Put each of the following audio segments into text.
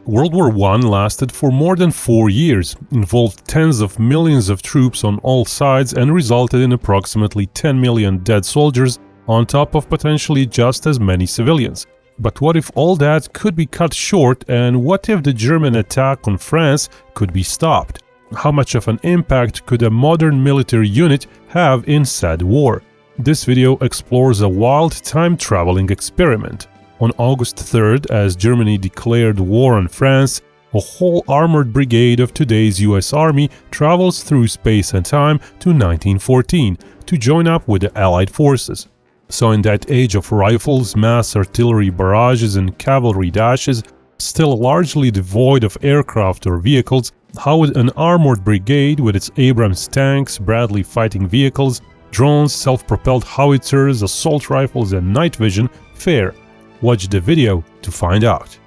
World War I lasted for more than 4 years, involved tens of millions of troops on all sides and resulted in approximately 10 million dead soldiers on top of potentially just as many civilians. But what if all that could be cut short, and what if the German attack on France could be stopped? How much of an impact could a modern military unit have in said war? This video explores a wild time-traveling experiment. On August 3rd, as Germany declared war on France, a whole armored brigade of today's US Army travels through space and time to 1914 to join up with the Allied forces. So in that age of rifles, mass artillery barrages and cavalry dashes, still largely devoid of aircraft or vehicles, how would an armored brigade with its Abrams tanks, Bradley fighting vehicles, drones, self-propelled howitzers, assault rifles and night vision fare? Watch the video to find out.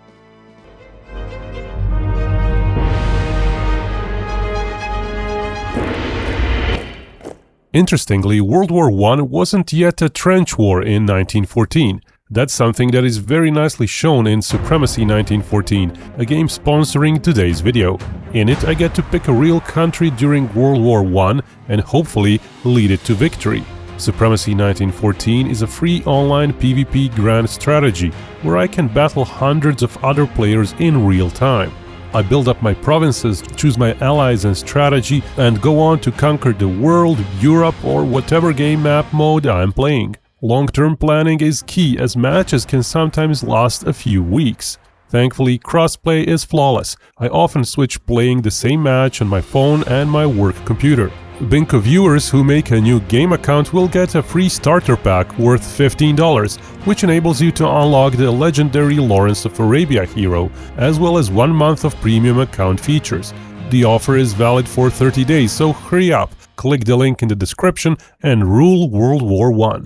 Interestingly, World War I wasn't yet a trench war in 1914. That's something that is very nicely shown in Supremacy 1914, a game sponsoring today's video. In it, I get to pick a real country during World War I and hopefully lead it to victory. Supremacy 1914 is a free online PvP grand strategy where I can battle hundreds of other players in real time. I build up my provinces, choose my allies and strategy, and go on to conquer the world, Europe, or whatever game map mode I'm playing. Long-term planning is key, as matches can sometimes last a few weeks. Thankfully, crossplay is flawless. I often switch playing the same match on my phone and my work computer. Binkov viewers who make a new game account will get a free starter pack worth $15, which enables you to unlock the legendary Lawrence of Arabia hero, as well as 1 month of premium account features. The offer is valid for 30 days, so hurry up, click the link in the description and rule World War I.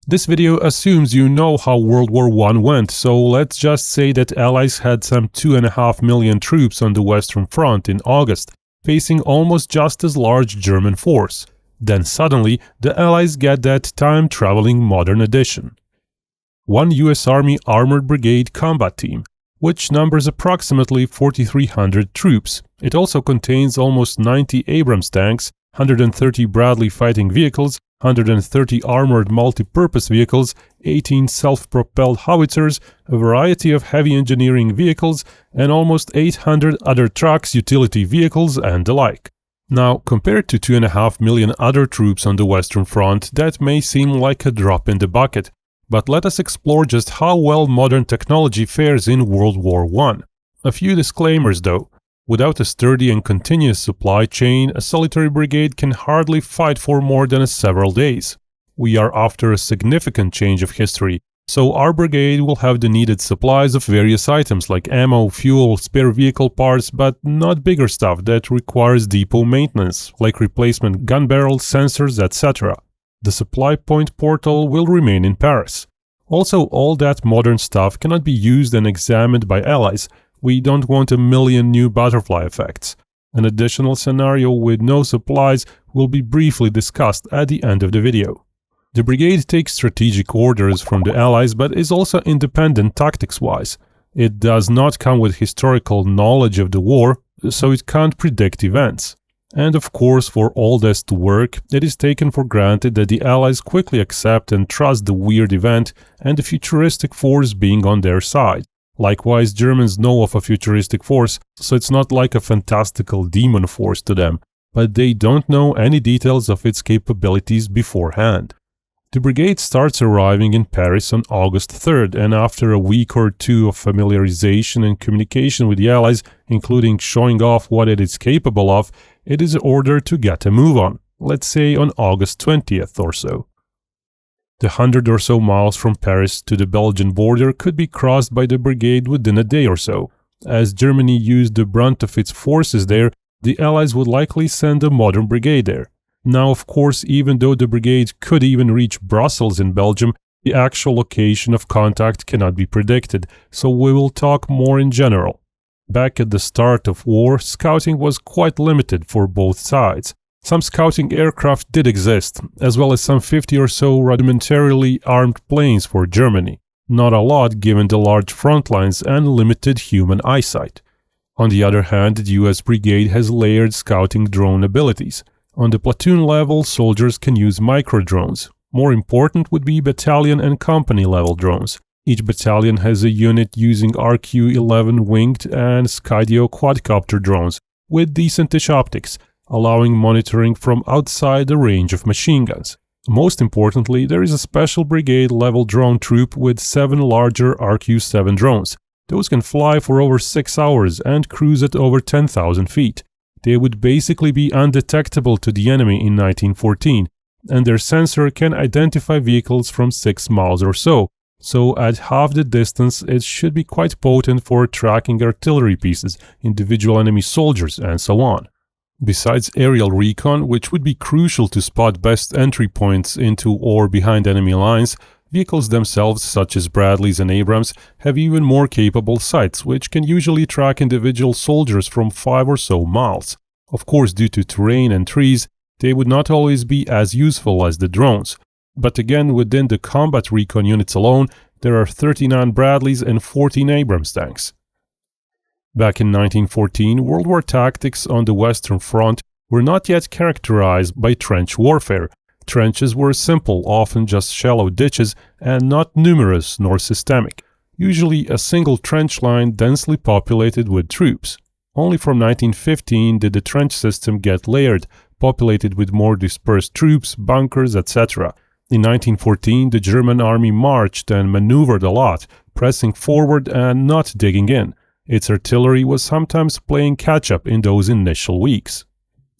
This video assumes you know how World War I went, so let's just say that Allies had some 2.5 million troops on the Western Front in August, facing almost just as large German force. Then suddenly, the Allies get that time-traveling modern addition. One US Army Armored Brigade combat team, which numbers approximately 4,300 troops. It also contains almost 90 Abrams tanks, 130 Bradley fighting vehicles, 130 armored multi-purpose vehicles, 18 self-propelled howitzers, a variety of heavy engineering vehicles, and almost 800 other trucks, utility vehicles, and the like. Now, compared to 2.5 million other troops on the Western Front, that may seem like a drop in the bucket. But let us explore just how well modern technology fares in World War I. A few disclaimers though. Without a sturdy and continuous supply chain, a solitary brigade can hardly fight for more than several days. We are after a significant change of history, so our brigade will have the needed supplies of various items like ammo, fuel, spare vehicle parts, but not bigger stuff that requires depot maintenance, like replacement gun barrels, sensors, etc. The supply point portal will remain in Paris. Also, all that modern stuff cannot be used and examined by allies. We don't want a million new butterfly effects. An additional scenario with no supplies will be briefly discussed at the end of the video. The brigade takes strategic orders from the allies but is also independent tactics-wise. It does not come with historical knowledge of the war, so it can't predict events. And of course, for all this to work, it is taken for granted that the allies quickly accept and trust the weird event and the futuristic force being on their side. Likewise, Germans know of a futuristic force, so it's not like a fantastical demon force to them, but they don't know any details of its capabilities beforehand. The brigade starts arriving in Paris on August 3rd, and after a week or two of familiarization and communication with the Allies, including showing off what it is capable of, it is ordered to get a move on, let's say on August 20th or so. The 100 or so miles from Paris to the Belgian border could be crossed by the brigade within a day or so. As Germany used the brunt of its forces there, the Allies would likely send a modern brigade there. Now, of course, even though the brigade could even reach Brussels in Belgium, the actual location of contact cannot be predicted, so we will talk more in general. Back at the start of war, scouting was quite limited for both sides. Some scouting aircraft did exist, as well as some 50 or so rudimentarily armed planes for Germany. Not a lot given the large front lines and limited human eyesight. On the other hand, the US Brigade has layered scouting drone abilities. On the platoon level, soldiers can use micro-drones. More important would be battalion and company level drones. Each battalion has a unit using RQ-11 winged and Skydio quadcopter drones with decentish optics, allowing monitoring from outside the range of machine guns. Most importantly, there is a special brigade-level drone troop with 7 larger RQ-7 drones. Those can fly for over 6 hours and cruise at over 10,000 feet. They would basically be undetectable to the enemy in 1914, and their sensor can identify vehicles from 6 miles or so at half the distance it should be quite potent for tracking artillery pieces, individual enemy soldiers, and so on. Besides aerial recon, which would be crucial to spot best entry points into or behind enemy lines, vehicles themselves, such as Bradleys and Abrams, have even more capable sights, which can usually track individual soldiers from 5 or so miles. Of course, due to terrain and trees, they would not always be as useful as the drones. But again, within the combat recon units alone, there are 39 Bradleys and 14 Abrams tanks. Back in 1914, World War tactics on the Western Front were not yet characterized by trench warfare. Trenches were simple, often just shallow ditches, and not numerous nor systemic. Usually a single trench line densely populated with troops. Only from 1915 did the trench system get layered, populated with more dispersed troops, bunkers, etc. In 1914, the German army marched and maneuvered a lot, pressing forward and not digging in. Its artillery was sometimes playing catch-up in those initial weeks.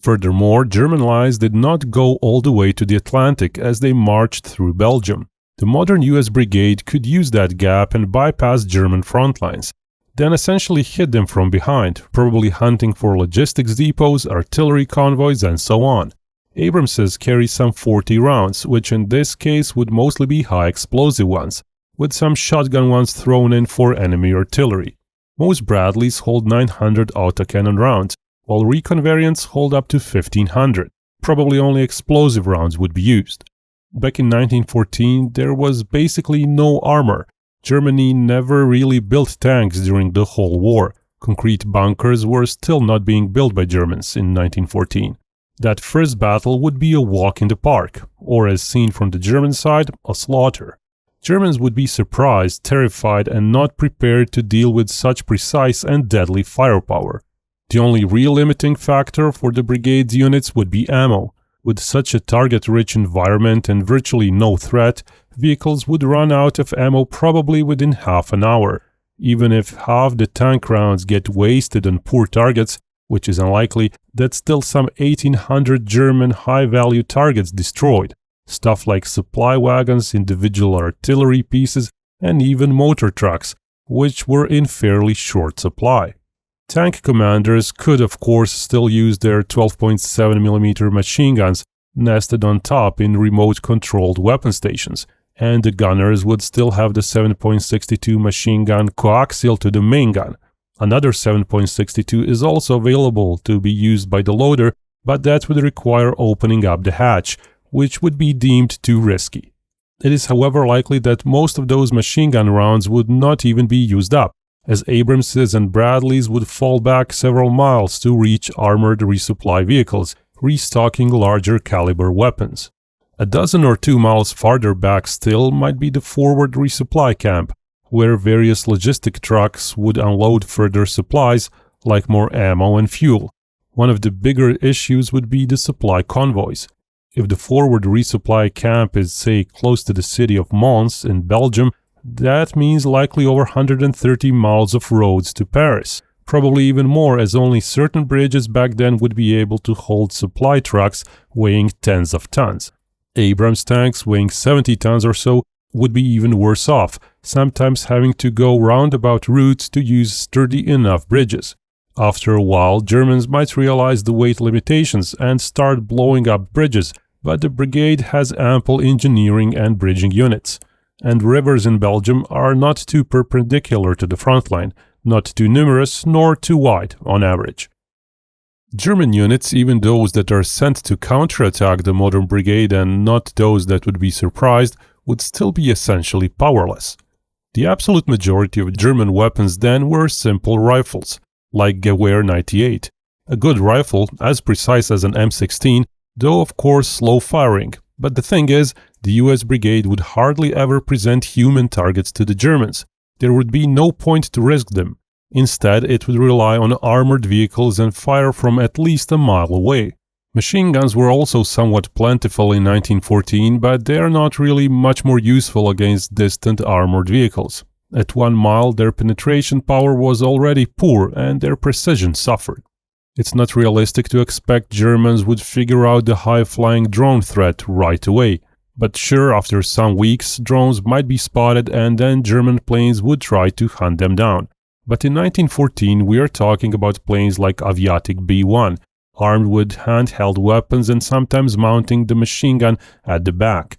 Furthermore, German lines did not go all the way to the Atlantic as they marched through Belgium. The modern US Brigade could use that gap and bypass German front lines, then essentially hit them from behind, probably hunting for logistics depots, artillery convoys, and so on. Abramses carry some 40 rounds, which in this case would mostly be high explosive ones, with some shotgun ones thrown in for enemy artillery. Most Bradleys hold 900 autocannon rounds, while recon variants hold up to 1500. Probably only explosive rounds would be used. Back in 1914, there was basically no armor. Germany never really built tanks during the whole war. Concrete bunkers were still not being built by Germans in 1914. That first battle would be a walk in the park, or as seen from the German side, a slaughter. Germans would be surprised, terrified, and not prepared to deal with such precise and deadly firepower. The only real limiting factor for the brigade's units would be ammo. With such a target-rich environment and virtually no threat, vehicles would run out of ammo probably within half an hour. Even if half the tank rounds get wasted on poor targets, which is unlikely, that's still some 1800 German high-value targets destroyed. Stuff like supply wagons, individual artillery pieces, and even motor trucks, which were in fairly short supply. Tank commanders could of course still use their 12.7mm machine guns nested on top in remote-controlled weapon stations, and the gunners would still have the 7.62 machine gun coaxial to the main gun. Another 7.62 is also available to be used by the loader, but that would require opening up the hatch, which would be deemed too risky. It is however likely that most of those machine gun rounds would not even be used up, as Abramses and Bradleys would fall back several miles to reach armored resupply vehicles, restocking larger caliber weapons. A dozen or 2 miles farther back still might be the forward resupply camp, where various logistic trucks would unload further supplies, like more ammo and fuel. One of the bigger issues would be the supply convoys. If the forward resupply camp is, say, close to the city of Mons in Belgium, that means likely over 130 miles of roads to Paris. Probably even more, as only certain bridges back then would be able to hold supply trucks weighing tens of tons. Abrams tanks weighing 70 tons or so would be even worse off, sometimes having to go roundabout routes to use sturdy enough bridges. After a while, Germans might realize the weight limitations and start blowing up bridges, but the brigade has ample engineering and bridging units. And rivers in Belgium are not too perpendicular to the front line, not too numerous nor too wide on average. German units, even those that are sent to counterattack the modern brigade and not those that would be surprised, would still be essentially powerless. The absolute majority of German weapons then were simple rifles, like Gewehr 98. A good rifle, as precise as an M16, though of course slow firing. But the thing is, the US Brigade would hardly ever present human targets to the Germans. There would be no point to risk them. Instead, it would rely on armored vehicles and fire from at least a mile away. Machine guns were also somewhat plentiful in 1914, but they are not really much more useful against distant armored vehicles. At 1 mile, their penetration power was already poor and their precision suffered. It's not realistic to expect Germans would figure out the high-flying drone threat right away. But sure, after some weeks, drones might be spotted and then German planes would try to hunt them down. But in 1914, we are talking about planes like Aviatik B-1, armed with handheld weapons and sometimes mounting the machine gun at the back.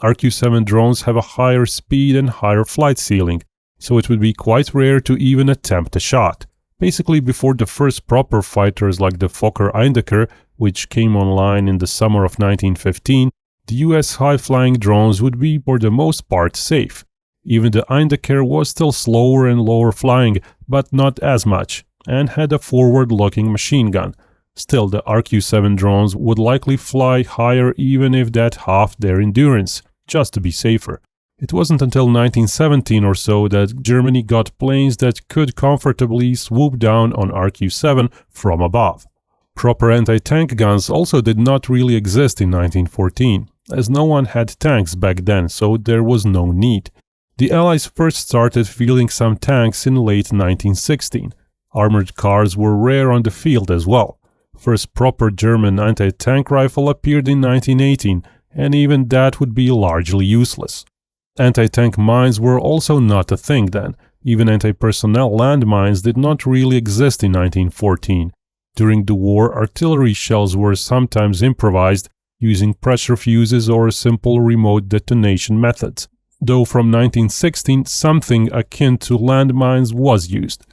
RQ-7 drones have a higher speed and higher flight ceiling, so it would be quite rare to even attempt a shot. Basically, before the first proper fighters like the Fokker Eindecker, which came online in the summer of 1915, the US high-flying drones would be for the most part safe. Even the Eindecker was still slower and lower flying, but not as much, and had a forward-looking machine gun. Still, the RQ-7 drones would likely fly higher even if that halved their endurance, just to be safer. It wasn't until 1917 or so that Germany got planes that could comfortably swoop down on RQ-7 from above. Proper anti-tank guns also did not really exist in 1914, as no one had tanks back then, so there was no need. The Allies first started fielding some tanks in late 1916. Armored cars were rare on the field as well. First proper German anti-tank rifle appeared in 1918, and even that would be largely useless. Anti-tank mines were also not a thing then. Even anti-personnel landmines did not really exist in 1914. During the war, artillery shells were sometimes improvised, using pressure fuses or simple remote detonation methods. Though from 1916, something akin to landmines was used.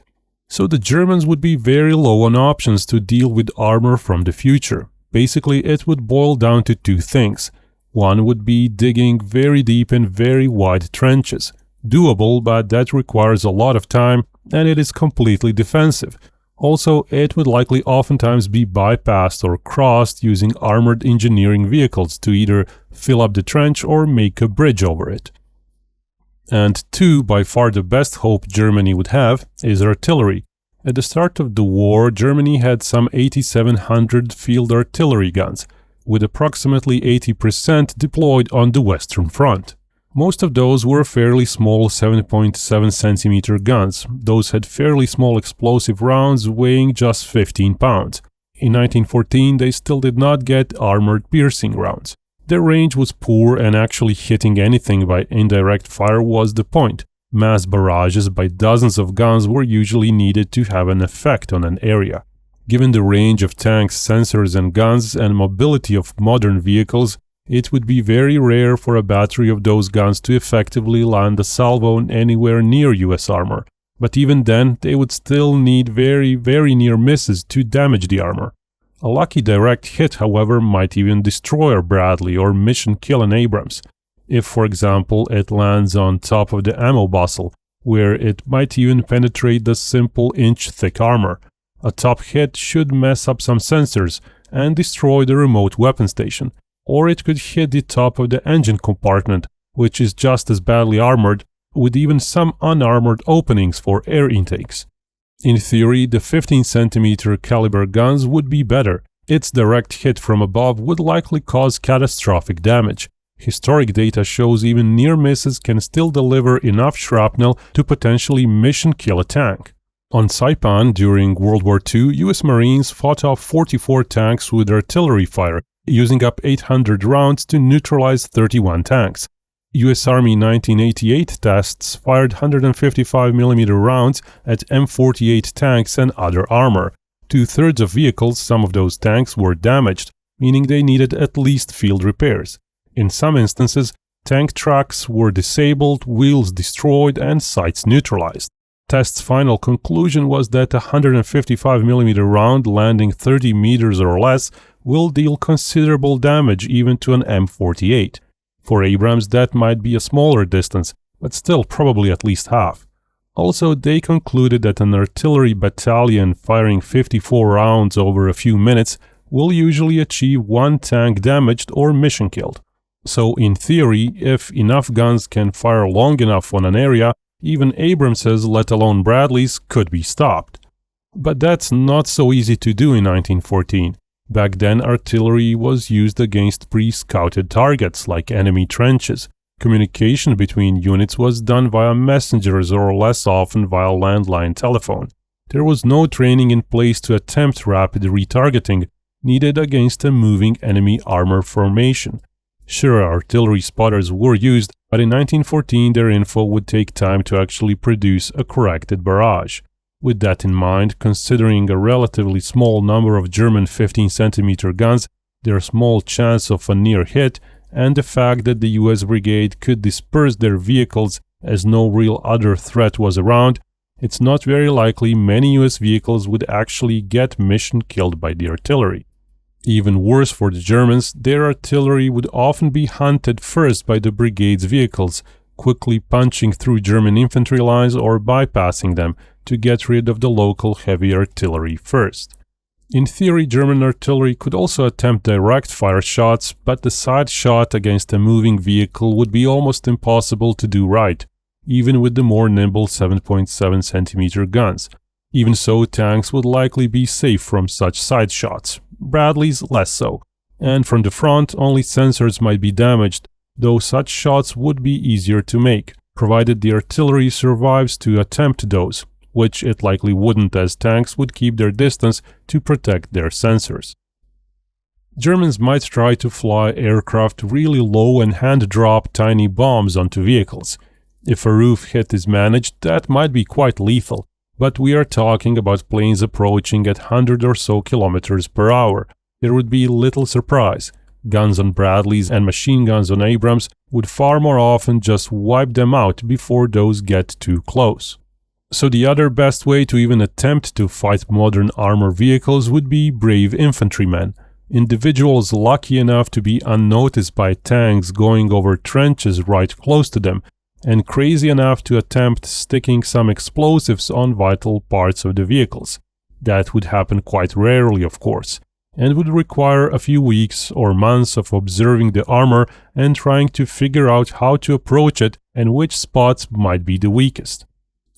So the Germans would be very low on options to deal with armor from the future. Basically, it would boil down to two things. One would be digging very deep and very wide trenches. Doable, but that requires a lot of time, and it is completely defensive. Also, it would likely oftentimes be bypassed or crossed using armored engineering vehicles to either fill up the trench or make a bridge over it. And two, by far the best hope Germany would have, is artillery. At the start of the war, Germany had some 8,700 field artillery guns, with approximately 80% deployed on the Western Front. Most of those were fairly small 7.7 cm guns. Those had fairly small explosive rounds weighing just 15 pounds. In 1914, they still did not get armored piercing rounds. Their range was poor, and actually hitting anything by indirect fire was the point. Mass barrages by dozens of guns were usually needed to have an effect on an area. Given the range of tanks, sensors and guns and mobility of modern vehicles, it would be very rare for a battery of those guns to effectively land a salvo anywhere near US armor. But even then, they would still need very, very near misses to damage the armor. A lucky direct hit, however, might even destroy a Bradley or mission kill an Abrams. If, for example, it lands on top of the ammo bustle, where it might even penetrate the simple inch-thick armor. A top hit should mess up some sensors and destroy the remote weapon station, or it could hit the top of the engine compartment, which is just as badly armored, with even some unarmored openings for air intakes. In theory, the 15 cm caliber guns would be better. Its direct hit from above would likely cause catastrophic damage. Historic data shows even near misses can still deliver enough shrapnel to potentially mission kill a tank. On Saipan, during World War II, US Marines fought off 44 tanks with artillery fire, using up 800 rounds to neutralize 31 tanks. US Army 1988 tests fired 155mm rounds at M48 tanks and other armor. Two-thirds of vehicles, some of those tanks, were damaged, meaning they needed at least field repairs. In some instances, tank tracks were disabled, wheels destroyed, and sights neutralized. Test's final conclusion was that a 155mm round landing 30 meters or less will deal considerable damage even to an M48. For Abrams, that might be a smaller distance, but still probably at least half. Also, they concluded that an artillery battalion firing 54 rounds over a few minutes will usually achieve 1 tank damaged or mission killed. So in theory, if enough guns can fire long enough on an area, even Abrams's, let alone Bradley's, could be stopped. But that's not so easy to do in 1914. Back then, artillery was used against pre-scouted targets like enemy trenches. Communication between units was done via messengers or less often via landline telephone. There was no training in place to attempt rapid retargeting needed against a moving enemy armor formation. Sure, artillery spotters were used, but in 1914 their info would take time to actually produce a corrected barrage. With that in mind, considering a relatively small number of German 15cm guns, their small chance of a near hit, and the fact that the US Brigade could disperse their vehicles as no real other threat was around, it's not very likely many US vehicles would actually get mission killed by the artillery. Even worse for the Germans, their artillery would often be hunted first by the brigade's vehicles, quickly punching through German infantry lines or bypassing them to get rid of the local heavy artillery first. In theory, German artillery could also attempt direct fire shots, but the side shot against a moving vehicle would be almost impossible to do right, even with the more nimble 7.7cm guns. Even so, tanks would likely be safe from such side shots, Bradley's less so, and from the front only sensors might be damaged, though such shots would be easier to make, provided the artillery survives to attempt those, which it likely wouldn't, as tanks would keep their distance to protect their sensors. Germans might try to fly aircraft really low and hand-drop tiny bombs onto vehicles. If a roof hit is managed, that might be quite lethal, but we are talking about planes approaching at 100 or so kilometers per hour. There would be little surprise. Guns on Bradleys and machine guns on Abrams would far more often just wipe them out before those get too close. So the other best way to even attempt to fight modern armor vehicles would be brave infantrymen, individuals lucky enough to be unnoticed by tanks going over trenches right close to them, and crazy enough to attempt sticking some explosives on vital parts of the vehicles. That would happen quite rarely, of course, and would require a few weeks or months of observing the armor and trying to figure out how to approach it and which spots might be the weakest.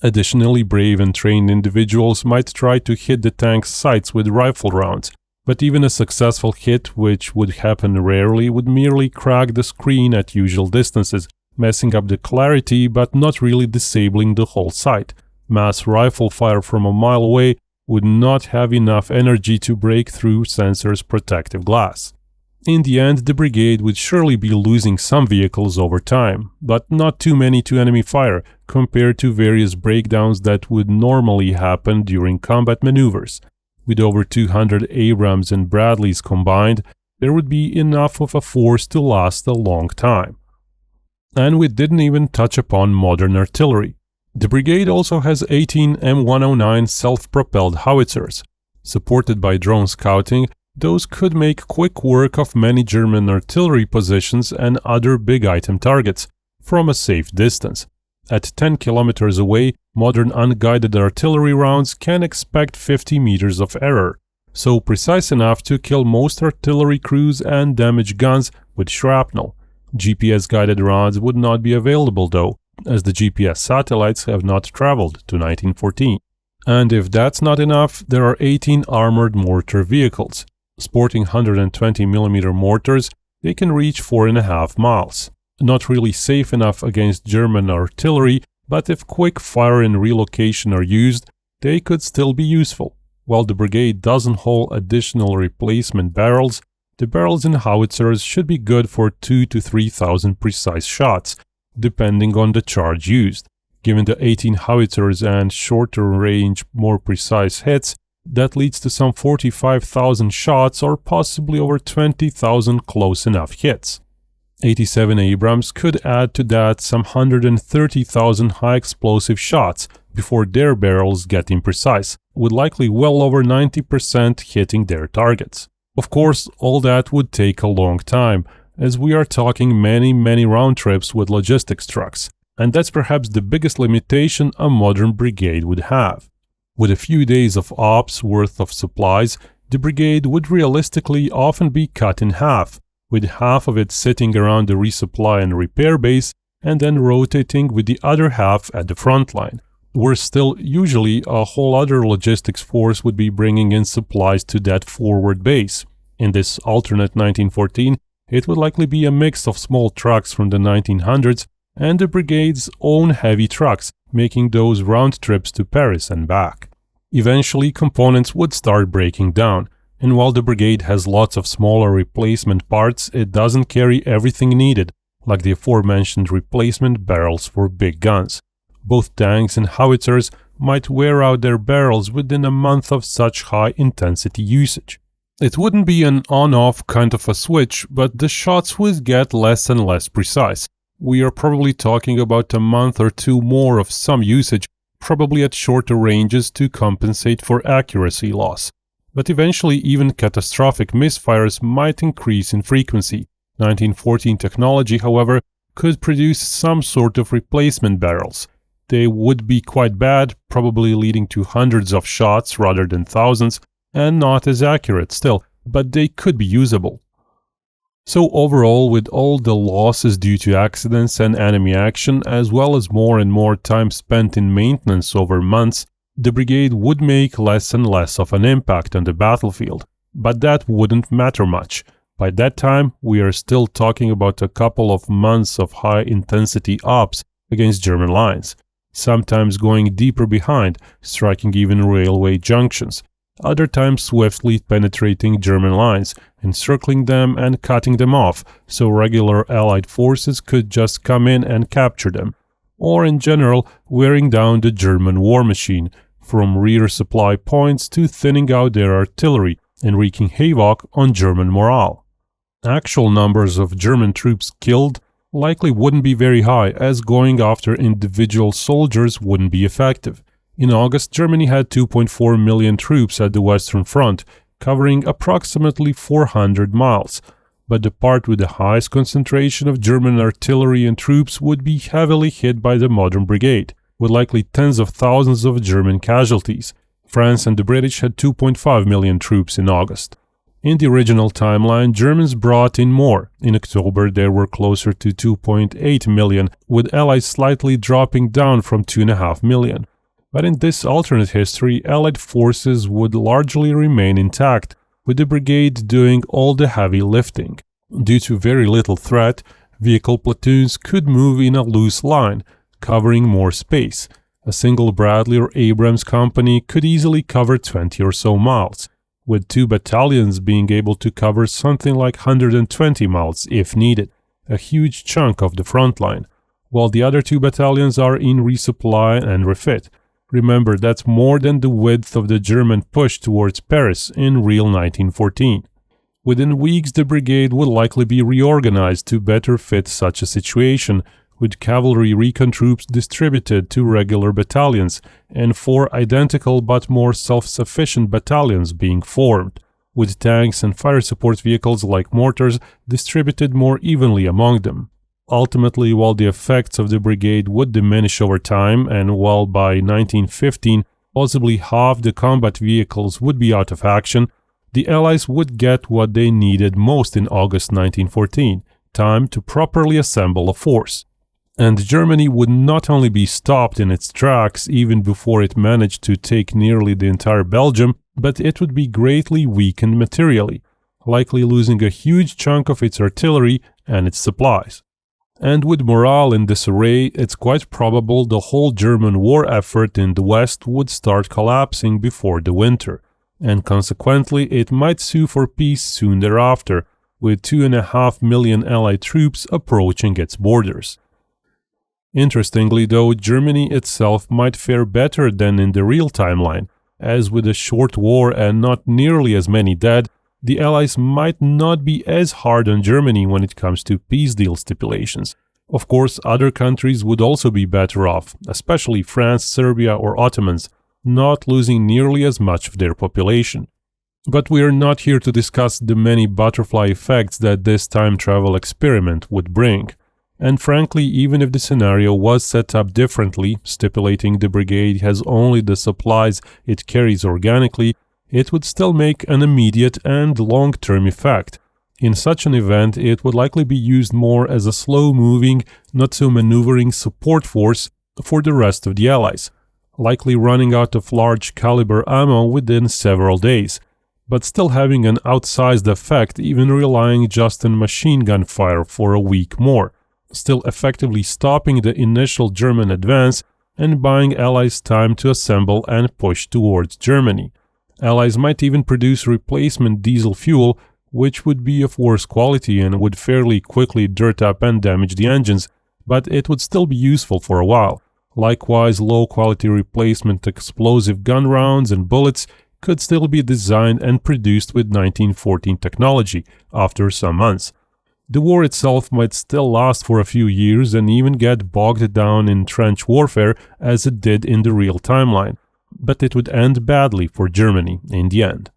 Additionally, brave and trained individuals might try to hit the tank's sights with rifle rounds, but even a successful hit, which would happen rarely, would merely crack the screen at usual distances, messing up the clarity but not really disabling the whole sight. Mass rifle fire from a mile away would not have enough energy to break through sensors' protective glass. In the end, the brigade would surely be losing some vehicles over time, but not too many to enemy fire compared to various breakdowns that would normally happen during combat maneuvers. With over 200 Abrams and Bradleys combined, there would be enough of a force to last a long time. And we didn't even touch upon modern artillery. The brigade also has 18 M109 self-propelled howitzers. Supported by drone scouting, those could make quick work of many German artillery positions and other big-item targets from a safe distance. At 10 kilometers away, modern unguided artillery rounds can expect 50 meters of error, so precise enough to kill most artillery crews and damage guns with shrapnel. GPS-guided rounds would not be available though, as the GPS satellites have not traveled to 1914. And if that's not enough, there are 18 armored mortar vehicles. Sporting 120mm mortars, they can reach 4.5 miles. Not really safe enough against German artillery, but if quick fire and relocation are used, they could still be useful. While the brigade doesn't hold additional replacement barrels, the barrels in howitzers should be good for 2,000 to 3,000 precise shots, depending on the charge used. Given the 18 howitzers and shorter range, more precise hits, that leads to some 45,000 shots or possibly over 20,000 close enough hits. 87 Abrams could add to that some 130,000 high explosive shots before their barrels get imprecise, with likely well over 90% hitting their targets. Of course, all that would take a long time, as we are talking many round trips with logistics trucks. And that's perhaps the biggest limitation a modern brigade would have. With a few days of ops worth of supplies, the brigade would realistically often be cut in half, with half of it sitting around the resupply and repair base, and then rotating with the other half at the front line, where still usually a whole other logistics force would be bringing in supplies to that forward base. In this alternate 1914, it would likely be a mix of small trucks from the 1900s and the brigade's own heavy trucks, making those round trips to Paris and back. Eventually, components would start breaking down, and while the brigade has lots of smaller replacement parts, it doesn't carry everything needed, like the aforementioned replacement barrels for big guns. Both tanks and howitzers might wear out their barrels within a month of such high-intensity usage. It wouldn't be an on-off kind of a switch, but the shots would get less and less precise. We are probably talking about a month or two more of some usage, probably at shorter ranges to compensate for accuracy loss. But eventually even catastrophic misfires might increase in frequency. 1914 technology, however, could produce some sort of replacement barrels. They would be quite bad, probably leading to hundreds of shots rather than thousands, and not as accurate still, but they could be usable. So overall, with all the losses due to accidents and enemy action, as well as more and more time spent in maintenance over months, the brigade would make less and less of an impact on the battlefield. But that wouldn't matter much. By that time, we are still talking about a couple of months of high-intensity ops against German lines, sometimes going deeper behind, striking even railway junctions, other times swiftly penetrating German lines, encircling them and cutting them off, so regular Allied forces could just come in and capture them, or in general wearing down the German war machine, from rear supply points to thinning out their artillery and wreaking havoc on German morale. Actual numbers of German troops killed likely wouldn't be very high, as going after individual soldiers wouldn't be effective. In August, Germany had 2.4 million troops at the Western Front, covering approximately 400 miles, but the part with the highest concentration of German artillery and troops would be heavily hit by the modern brigade, with likely tens of thousands of German casualties. France and the British had 2.5 million troops in August. In the original timeline, Germans brought in more. In October, there were closer to 2.8 million, with Allies slightly dropping down from 2.5 million. But in this alternate history, Allied forces would largely remain intact, with the brigade doing all the heavy lifting. Due to very little threat, vehicle platoons could move in a loose line, covering more space. A single Bradley or Abrams company could easily cover 20 or so miles, with 2 battalions being able to cover something like 120 miles if needed, a huge chunk of the front line, while the other 2 battalions are in resupply and refit. Remember, that's more than the width of the German push towards Paris in real 1914. Within weeks, the brigade would likely be reorganized to better fit such a situation, with cavalry recon troops distributed to regular battalions, and 4 identical but more self-sufficient battalions being formed, with tanks and fire support vehicles like mortars distributed more evenly among them. Ultimately, while the effects of the brigade would diminish over time, and while by 1915 possibly half the combat vehicles would be out of action, the Allies would get what they needed most in August 1914, time to properly assemble a force. And Germany would not only be stopped in its tracks even before it managed to take nearly the entire Belgium, but it would be greatly weakened materially, likely losing a huge chunk of its artillery and its supplies. And with morale in disarray, it's quite probable the whole German war effort in the West would start collapsing before the winter, and consequently it might sue for peace soon thereafter, with 2.5 million Allied troops approaching its borders. Interestingly though, Germany itself might fare better than in the real timeline, as with a short war and not nearly as many dead, the Allies might not be as hard on Germany when it comes to peace deal stipulations. Of course, other countries would also be better off, especially France, Serbia or Ottomans, not losing nearly as much of their population. But we are not here to discuss the many butterfly effects that this time travel experiment would bring. And frankly, even if the scenario was set up differently, stipulating the brigade has only the supplies it carries organically, it would still make an immediate and long-term effect. In such an event, it would likely be used more as a slow-moving, not so maneuvering support force for the rest of the Allies, likely running out of large-caliber ammo within several days, but still having an outsized effect, even relying just on machine gun fire for a week more, still effectively stopping the initial German advance and buying Allies time to assemble and push towards Germany. Allies might even produce replacement diesel fuel, which would be of worse quality and would fairly quickly dirt up and damage the engines, but it would still be useful for a while. Likewise, low-quality replacement explosive gun rounds and bullets could still be designed and produced with 1914 technology after some months. The war itself might still last for a few years and even get bogged down in trench warfare as it did in the real timeline, but it would end badly for Germany in the end.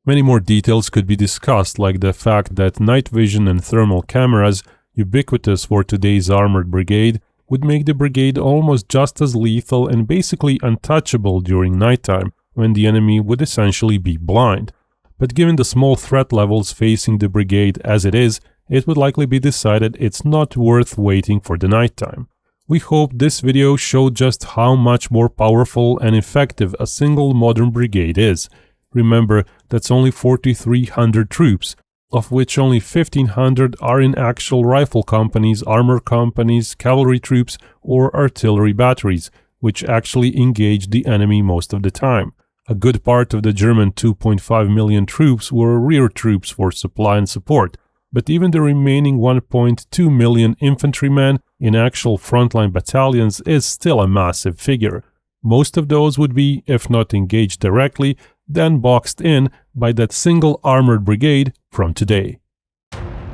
Many more details could be discussed, like the fact that night vision and thermal cameras, ubiquitous for today's armored brigade, would make the brigade almost just as lethal and basically untouchable during nighttime, when the enemy would essentially be blind. But given the small threat levels facing the brigade as it is, it would likely be decided it's not worth waiting for the nighttime. We hope this video showed just how much more powerful and effective a single modern brigade is. Remember, that's only 4,300 troops, of which only 1,500 are in actual rifle companies, armor companies, cavalry troops, or artillery batteries, which actually engage the enemy most of the time. A good part of the German 2.5 million troops were rear troops for supply and support, but even the remaining 1.2 million infantrymen in actual frontline battalions is still a massive figure. Most of those would be, if not engaged directly, then boxed in by that single armored brigade from today.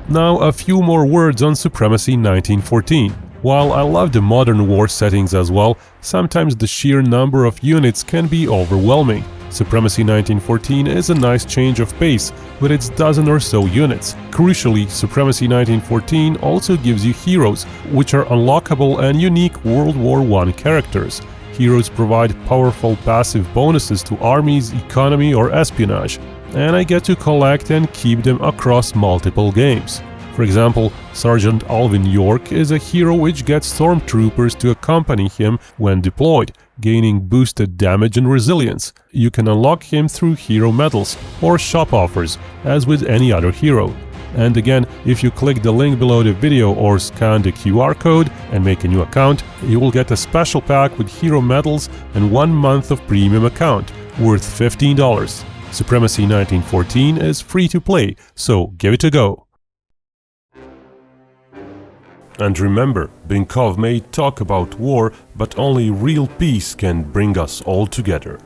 Now a few more words on Supremacy 1914. While I love the modern war settings as well, sometimes the sheer number of units can be overwhelming. Supremacy 1914 is a nice change of pace with its dozen or so units. Crucially, Supremacy 1914 also gives you heroes, which are unlockable and unique World War I characters. Heroes provide powerful passive bonuses to armies, economy, or espionage, and I get to collect and keep them across multiple games. For example, Sergeant Alvin York is a hero which gets stormtroopers to accompany him when deployed, gaining boosted damage and resilience. You can unlock him through hero medals or shop offers, as with any other hero. And again, if you click the link below the video or scan the QR code and make a new account, you will get a special pack with hero medals and 1 month of premium account, worth $15. Supremacy 1914 is free to play, so give it a go. And remember, Binkov may talk about war, but only real peace can bring us all together.